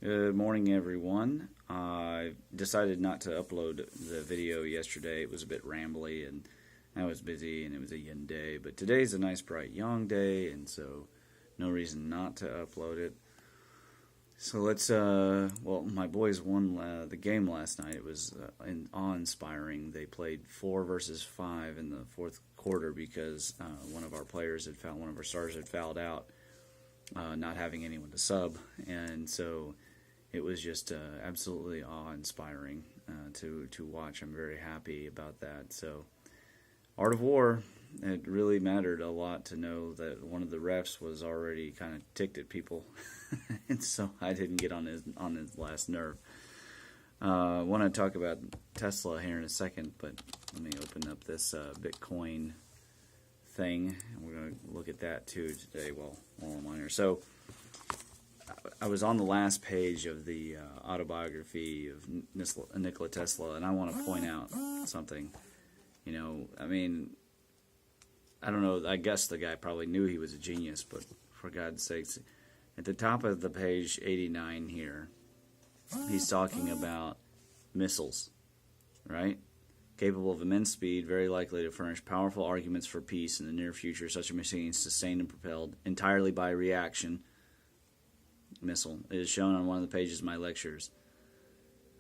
Good morning, everyone. I decided not to upload the video yesterday. It was a bit rambly, and I was busy, and it was a yin day. But today's a nice, bright, young day, and so no reason not to upload it. So let's, my boys won the game last night. It was awe-inspiring. They played 4 versus 5 in the fourth quarter because one of our stars had fouled out, not having anyone to sub, and so it was just absolutely awe-inspiring to watch. I'm very happy about that. So, Art of War, it really mattered a lot to know that one of the refs was already kind of ticked at people, and so I didn't get on his last nerve. I want to talk about Tesla here in a second, but let me open up this Bitcoin thing, and we're going to look at that too today while I'm on here. So, I was on the last page of the autobiography of Nikola Tesla, and I want to point out something. I don't know, I guess the guy probably knew he was a genius, but for God's sakes, at the top of the page 89 here, he's talking about missiles, right? Capable of immense speed, very likely to furnish powerful arguments for peace in the near future. Such a machine is sustained and propelled entirely by reaction. Missile. It is shown on one of the pages of my lectures.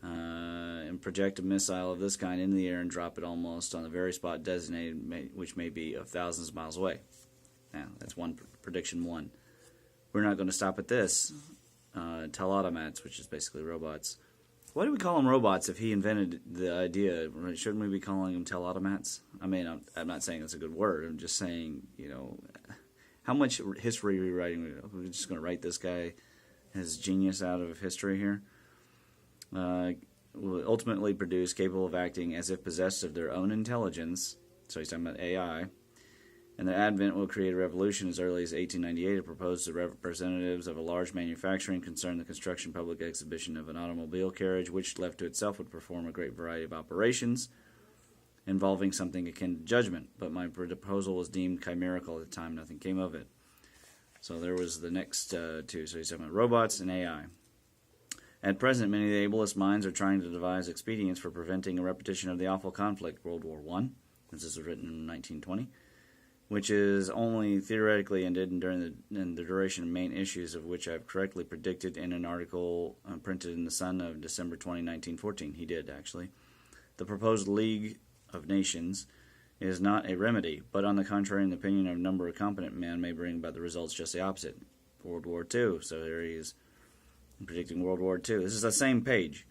And project a missile of this kind into the air and drop it almost on the very spot designated, which may be of thousands of miles away. Now, that's prediction one. We're not going to stop at this. Telautomats, which is basically robots. Why do we call them robots if he invented the idea? Shouldn't we be calling them telautomats? I mean, I'm not saying that's a good word. I'm just saying, how much history rewriting? We're just going to write this guy, his genius, out of history here. Will ultimately produce, capable of acting as if possessed of their own intelligence. So he's talking about AI. And their advent will create a revolution. As early as 1898, it proposed to representatives of a large manufacturing concern the construction public exhibition of an automobile carriage, which, left to itself, would perform a great variety of operations involving something akin to judgment. But my proposal was deemed chimerical at the time. Nothing came of it. So there was the next two. So he's talking about robots and AI. At present, many of the ablest minds are trying to devise expedients for preventing a repetition of the awful conflict, World War I. This is written in 1920, which is only theoretically ended in the duration of main issues of which I have correctly predicted in an article printed in the Sun of December 20, 1914. He did, actually. The proposed League of Nations is not a remedy, but on the contrary, in the opinion of a number of competent men, may bring about the results just the opposite. World War II. So there he is, predicting World War II. This is the same page.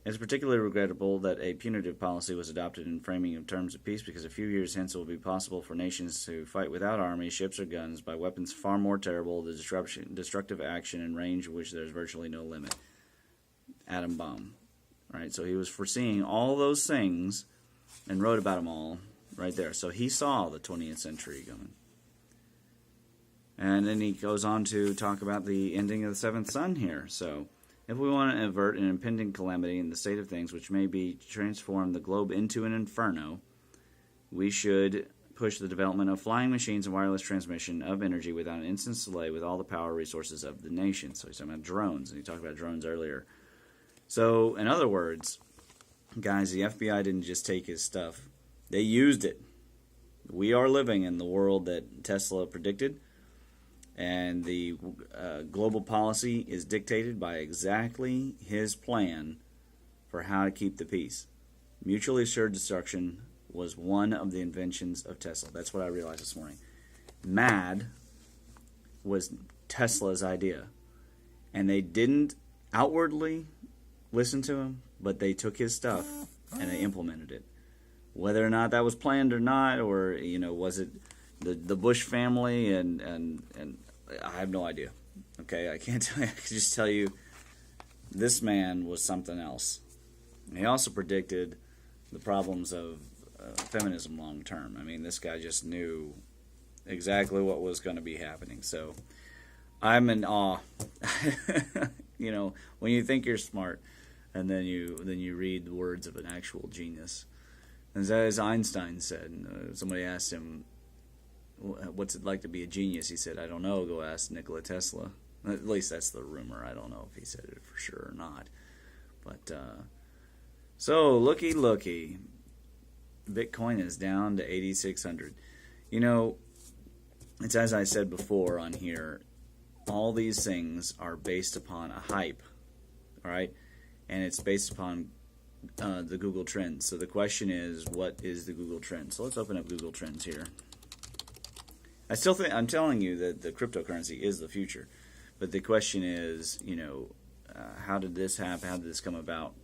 It's particularly regrettable that a punitive policy was adopted in framing of terms of peace, because a few years hence it will be possible for nations to fight without armies, ships, or guns by weapons far more terrible, the destructive action and range of which there is virtually no limit. Atom bomb. Right? So he was foreseeing all those things and wrote about them all right there. So he saw the 20th century going. And then he goes on to talk about the ending of the seventh sun here. So, if we want to avert an impending calamity in the state of things which may be transform the globe into an inferno, we should push the development of flying machines and wireless transmission of energy without an instant's delay with all the power resources of the nation. So he's talking about drones, and he talked about drones earlier. So, in other words, guys, the FBI didn't just take his stuff. They used it. We are living in the world that Tesla predicted. And the global policy is dictated by exactly his plan for how to keep the peace. Mutually assured destruction was one of the inventions of Tesla. That's what I realized this morning. MAD was Tesla's idea. And they didn't outwardly listen to him, but they took his stuff and they implemented it. Whether or not that was planned or not, or, was it the Bush family and I have no idea. Okay, I can't tell you. I can just tell you this man was something else. He also predicted the problems of feminism long term. I mean, this guy just knew exactly what was going to be happening. So I'm in awe. When you think you're smart, and then you read the words of an actual genius. As Einstein said, somebody asked him, what's it like to be a genius? He said, I don't know, go ask Nikola Tesla. At least that's the rumor. I don't know if he said it for sure or not. But, so, looky. Bitcoin is down to 8,600. You know, it's as I said before on here, all these things are based upon a hype, all right? And it's based upon the Google Trends. So the question is, what is the Google Trend? So let's open up Google Trends here. I still think, I'm telling you that the cryptocurrency is the future. But the question is, you know, how did this happen? How did this come about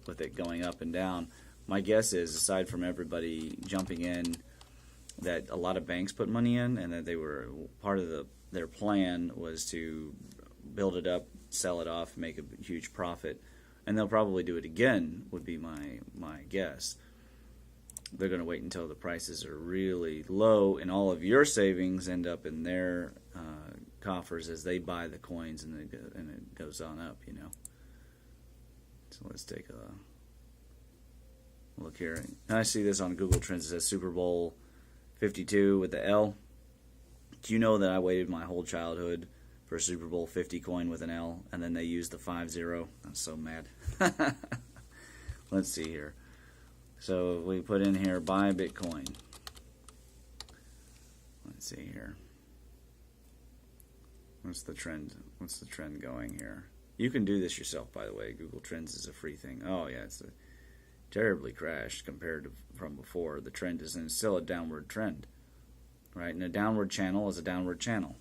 with it going up and down? My guess is, aside from everybody jumping in, that a lot of banks put money in, and that they were part of their plan was to build it up, sell it off, make a huge profit, and they'll probably do it again. Would be my guess. They're going to wait until the prices are really low, and all of your savings end up in their coffers as they buy the coins, and it goes on up. You know. So let's take a look here. And I see this on Google Trends. It says Super Bowl 52 with the L. Do you know that I waited my whole childhood for a Super Bowl 50 coin with an L, and then they used the 50? I'm so mad. Let's see here. So we put in here, buy Bitcoin. Let's see here. What's the trend? What's the trend going here? You can do this yourself, by the way. Google Trends is a free thing. Oh, yeah, it's terribly crashed compared to from before. The trend is still a downward trend, right? And a downward channel is a downward channel.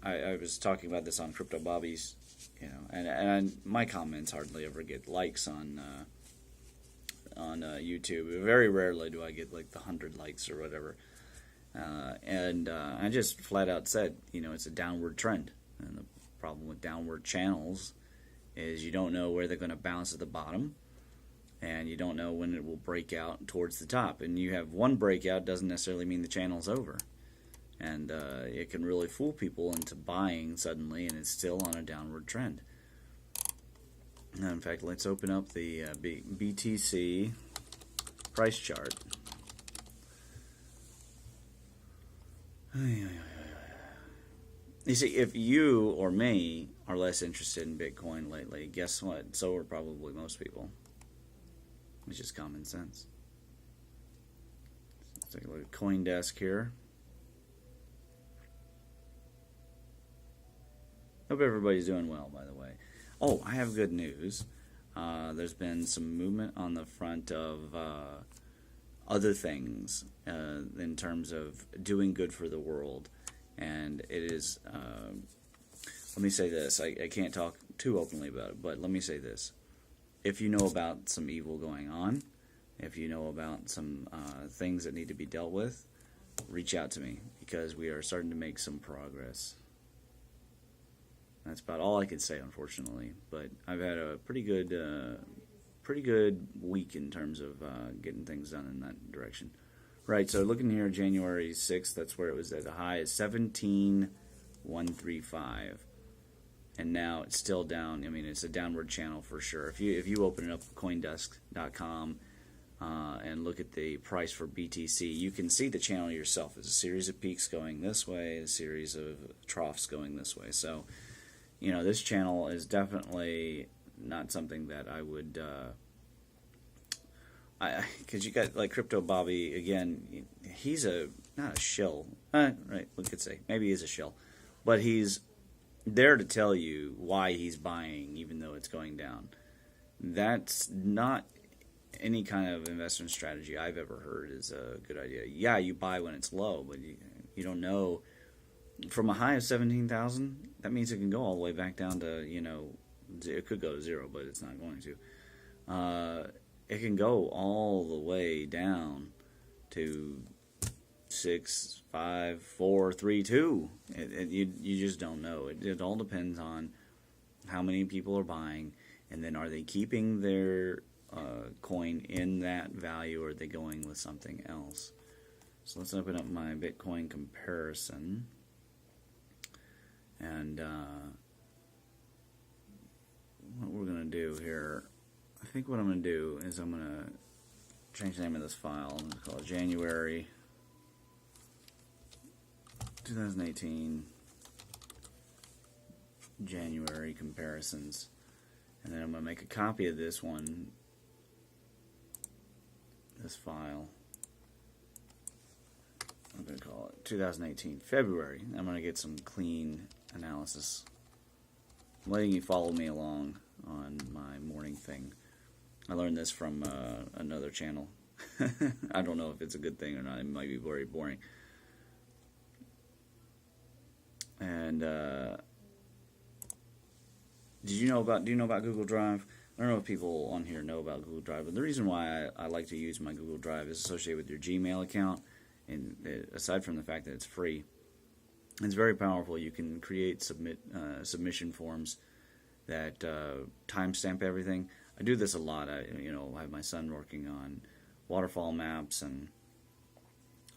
I was talking about this on Crypto Bobby's, you know, and my comments hardly ever get likes on YouTube. Very rarely do I get like the 100 likes or whatever. I just flat out said, you know, it's a downward trend. And the problem with downward channels is you don't know where they're going to bounce at the bottom, and you don't know when it will break out towards the top. And you have one breakout doesn't necessarily mean the channel's over. And it can really fool people into buying suddenly, and it's still on a downward trend. Now, in fact, let's open up the BTC price chart. You see, if you or me are less interested in Bitcoin lately, guess what? So are probably most people. It's just common sense. Let's take a look at CoinDesk here. Hope everybody's doing well, by the way. Oh, I have good news. There's been some movement on the front of other things in terms of doing good for the world. And it is, let me say this. I can't talk too openly about it, but let me say this. If you know about some evil going on, if you know about some things that need to be dealt with, reach out to me, because we are starting to make some progress. That's about all I can say, unfortunately. But I've had a pretty good week in terms of getting things done in that direction. Right, so looking here, January 6th, that's where it was at the high, is 17,135. And now it's still down. I mean, it's a downward channel for sure. If you open it up, CoinDesk.com, and look at the price for BTC, you can see the channel yourself. It's a series of peaks going this way, a series of troughs going this way. So, you know, this channel is definitely not something that I would, because you got like Crypto Bobby, again, he's not a shill, right, we could say, maybe he's a shill, but he's there to tell you why he's buying even though it's going down. That's not any kind of investment strategy I've ever heard is a good idea. Yeah, you buy when it's low, but you don't know. From a high of 17,000, that means it can go all the way back down to, you know, it could go to zero, but it's not going to. It can go all the way down to 6, 5, 4, 3, 2. You just don't know. It all depends on how many people are buying, and then are they keeping their coin in that value, or are they going with something else? So let's open up my Bitcoin comparison. And what we're going to do here, I think what I'm going to do is I'm going to change the name of this file. I'm going to call it January 2018 January comparisons. And then I'm going to make a copy of this one, this file. I'm going to call it 2018 February. I'm going to get some clean analysis. I'm letting you follow me along on my morning thing. I learned this from another channel. I don't know if it's a good thing or not. It might be very boring. And do you know about Google Drive? I don't know if people on here know about Google Drive, but the reason why I like to use my Google Drive is associated with your Gmail account. And aside from the fact that it's free, it's very powerful. You can create submission forms that timestamp everything. I do this a lot. I have my son working on waterfall maps and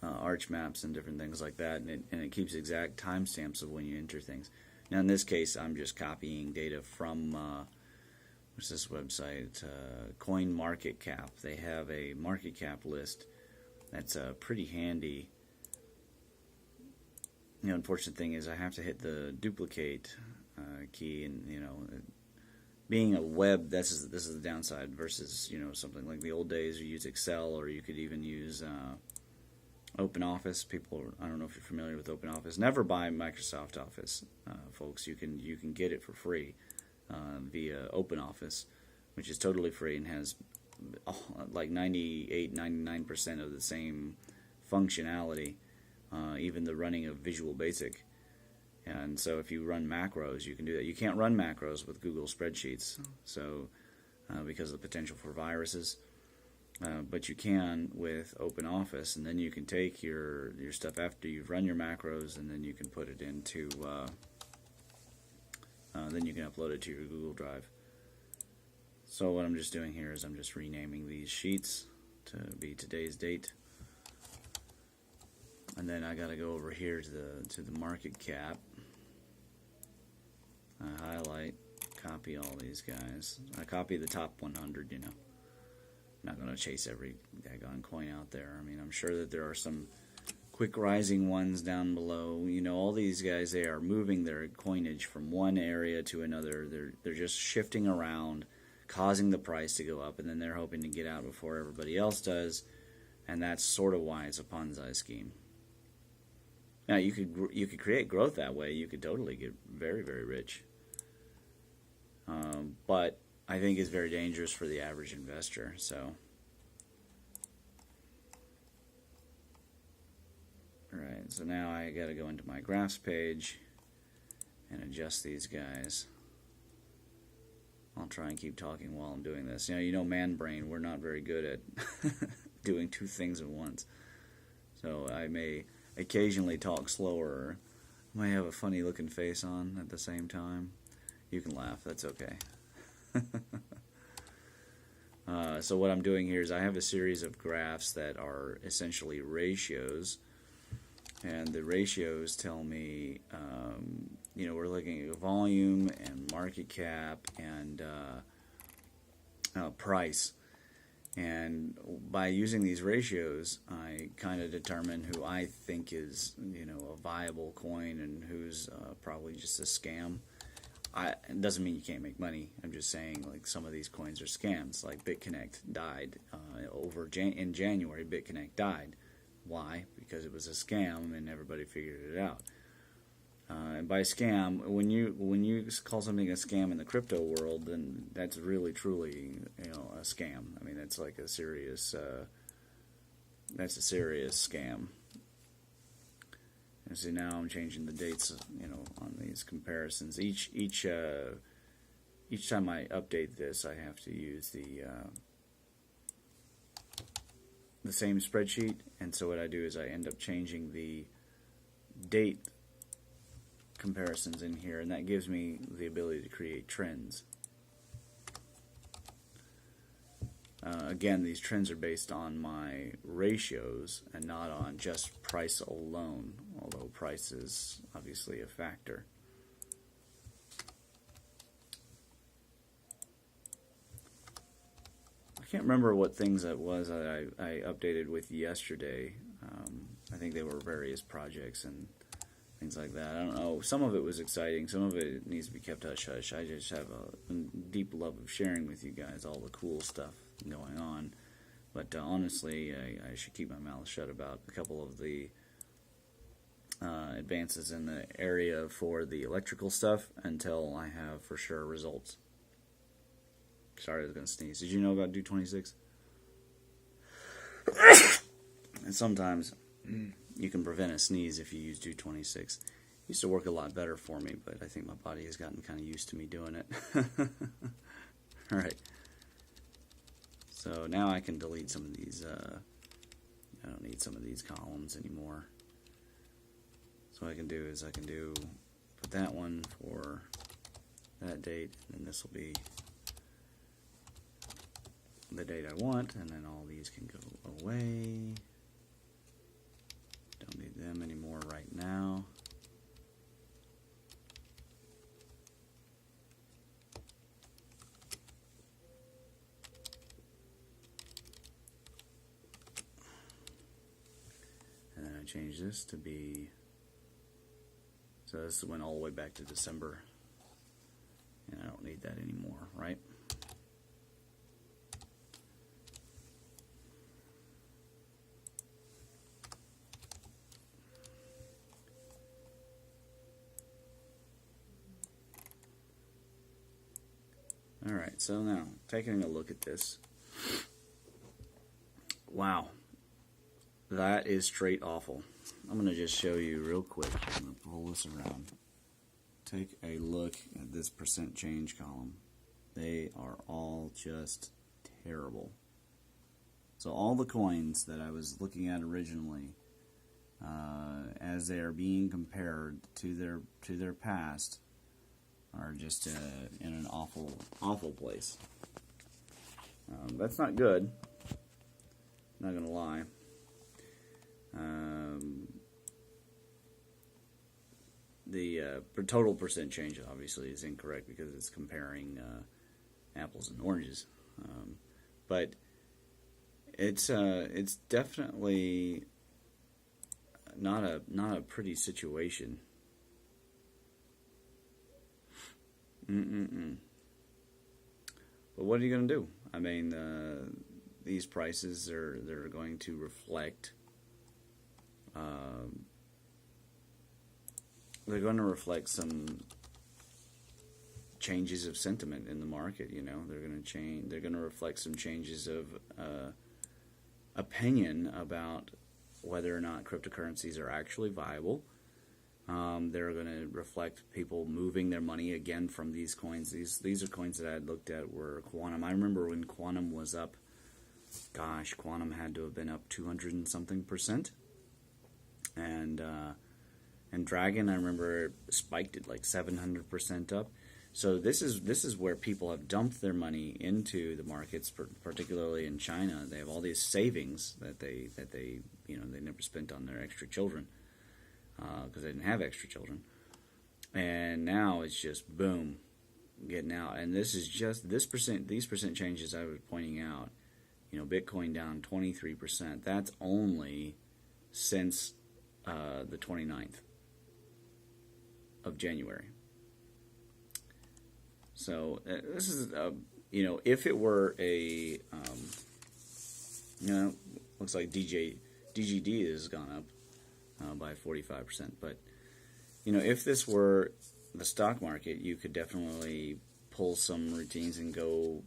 arch maps and different things like that, and it keeps exact timestamps of when you enter things. Now in this case, I'm just copying data from what's this website? CoinMarketCap. They have a market cap list that's pretty handy. The unfortunate thing is I have to hit the duplicate key, and being a web, this is the downside versus something like the old days. You use Excel, or you could even use OpenOffice. I don't know if you're familiar with OpenOffice. Never buy Microsoft Office, folks. You can get it for free via OpenOffice, which is totally free and has like 98-99% of the same functionality, even the running of Visual Basic. And so if you run macros, you can do that. You can't run macros with Google Spreadsheets, so because of the potential for viruses. But you can with OpenOffice, and then you can take your stuff after you've run your macros, and then you can put it into, then you can upload it to your Google Drive. So what I'm just doing here is I'm just renaming these sheets to be today's date. And then I got to go over here to the market cap. I highlight, copy all these guys. I copy the top 100, I'm not going to chase every daggone coin out there. I mean, I'm sure that there are some quick rising ones down below. All these guys, they are moving their coinage from one area to another. They're just shifting around, causing the price to go up, and then they're hoping to get out before everybody else does. And that's sort of why it's a Ponzi scheme. Now, you could create growth that way. You could totally get very, very rich. But I think it's very dangerous for the average investor. So, alright, so now I got to go into my graphs page and adjust these guys. I'll try and keep talking while I'm doing this. Man brain, we're not very good at doing two things at once. So I may occasionally talk slower. I may have a funny looking face on at the same time. You can laugh, that's okay. So what I'm doing here is I have a series of graphs that are essentially ratios, and the ratios tell me, we're looking at volume and market cap and price. And by using these ratios, I kind of determine who I think is, a viable coin and who's probably just a scam. It doesn't mean you can't make money. I'm just saying, like, some of these coins are scams. Like BitConnect died in January. BitConnect died. Why? Because it was a scam and everybody figured it out. And by scam, when you call something a scam in the crypto world, then that's really truly a scam. I mean, that's like a serious scam. And see, now I'm changing the dates, on these comparisons. Each time I update this, I have to use the same spreadsheet, and so what I do is I end up changing the date comparisons in here, and that gives me the ability to create trends. Again, these trends are based on my ratios and not on just price alone, although price is obviously a factor. I can't remember what things that was that I updated with yesterday. I think they were various projects, and things like that. I don't know. Some of it was exciting. Some of it needs to be kept hush hush. I just have a deep love of sharing with you guys all the cool stuff going on. But honestly, I should keep my mouth shut about a couple of the advances in the area for the electrical stuff until I have for sure results. Sorry, I was going to sneeze. Did you know about Do 26? And sometimes you can prevent a sneeze if you use Do 26. It used to work a lot better for me, but I think my body has gotten kind of used to me doing it. Alright. So now I can delete some of these. I don't need some of these columns anymore. So what I can do is put that one for that date, and then this will be the date I want, and then all these can go away. Don't need them anymore right now. And then I change this to be, so this went all the way back to December, and I don't need that anymore, right? Alright, so now, taking a look at this. Wow. That is straight awful. I'm going to just show you real quick. I'm going to pull this around. Take a look at this percent change column. They are all just terrible. So all the coins that I was looking at originally, as they are being compared to their past, are just in an awful place. That's not good. Not gonna lie. The total percent change obviously is incorrect because it's comparing apples and oranges. But it's definitely not a pretty situation. But what are you going to do? I mean, these prices they're going to reflect. They're going to reflect some changes of sentiment in the market. You know, they're going to change. They're going to reflect some changes of opinion about whether or not cryptocurrencies are actually viable. They're going to reflect people moving their money again from these coins. These are coins that I had looked at were Quantum. I remember when Quantum was up, gosh, Quantum had to have been up 200 and something %. And Dragon, I remember, spiked it like 700% up. So this is where people have dumped their money into the markets, particularly in China. They have all these savings that they they never spent on their extra children. Because they didn't have extra children, and now it's just boom, getting out. And this is just these percent changes I was pointing out. You know, Bitcoin down 23%. That's only since the 29th of January. So this is if it were a looks like DGD has gone up by 45%. But, if this were the stock market, you could definitely pull some routines and go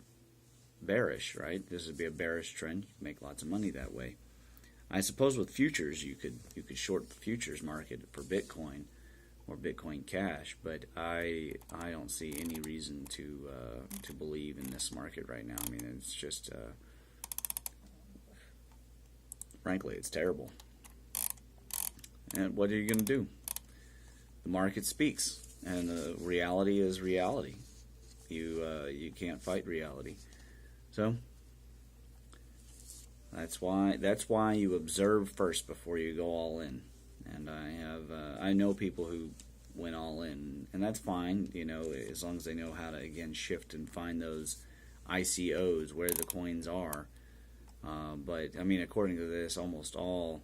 bearish, right? This would be a bearish trend. You can make lots of money that way. I suppose with futures, you could short the futures market for Bitcoin or Bitcoin Cash, but I don't see any reason to believe in this market right now. I mean, it's just, frankly, it's terrible. And what are you going to do? The market speaks, and reality is reality. You can't fight reality. So that's why you observe first before you go all in. And I know people who went all in, and that's fine. As long as they know how to again shift and find those ICOs where the coins are. But I mean, according to this, almost all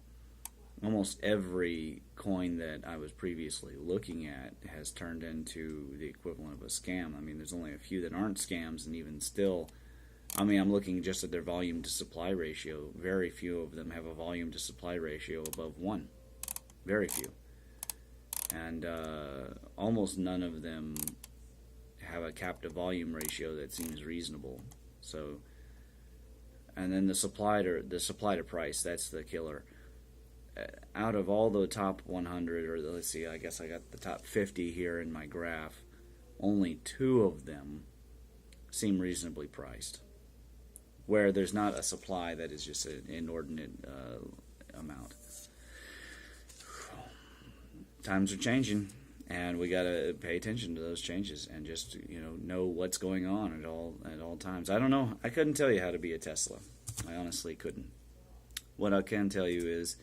almost every coin that I was previously looking at has turned into the equivalent of a scam. I mean, there's only a few that aren't scams, and even still, I mean, I'm looking just at their volume to supply ratio. Very few of them have a volume to supply ratio above 1. Very few. And almost none of them have a captive volume ratio that seems reasonable. So, and then the supply to price, that's the killer. Out of all the top 100, or let's see, I guess I got the top 50 here in my graph, only 2 of them seem reasonably priced, where there's not a supply that is just an inordinate amount. Times are changing, and we got to pay attention to those changes and just know what's going on at all times. I don't know. I couldn't tell you how to be a Tesla. I honestly couldn't. What I can tell you is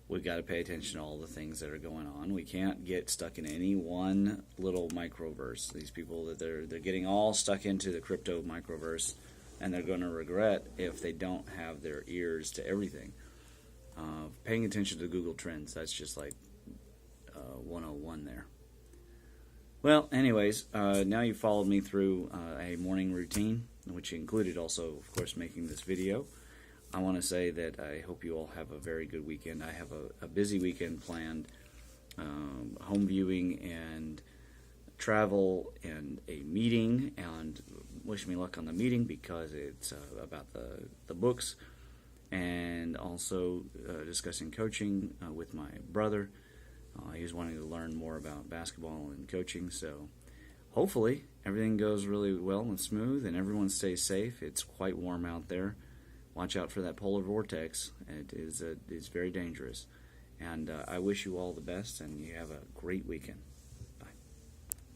we've got to pay attention to all the things that are going on. We can't get stuck in any one little microverse. These people that they're getting all stuck into the crypto microverse, and they're going to regret if they don't have their ears to everything. Paying attention to Google Trends, that's just like 101 there. Well, anyways, now you followed me through a morning routine, which included also, of course, making this video. I want to say that I hope you all have a very good weekend. I have a busy weekend planned, home viewing and travel and a meeting, and wish me luck on the meeting because it's about the books, and also discussing coaching with my brother. He's wanting to learn more about basketball and coaching, so hopefully everything goes really well and smooth and everyone stays safe. It's quite warm out there. Watch out for that polar vortex. It's very dangerous. And I wish you all the best, and you have a great weekend.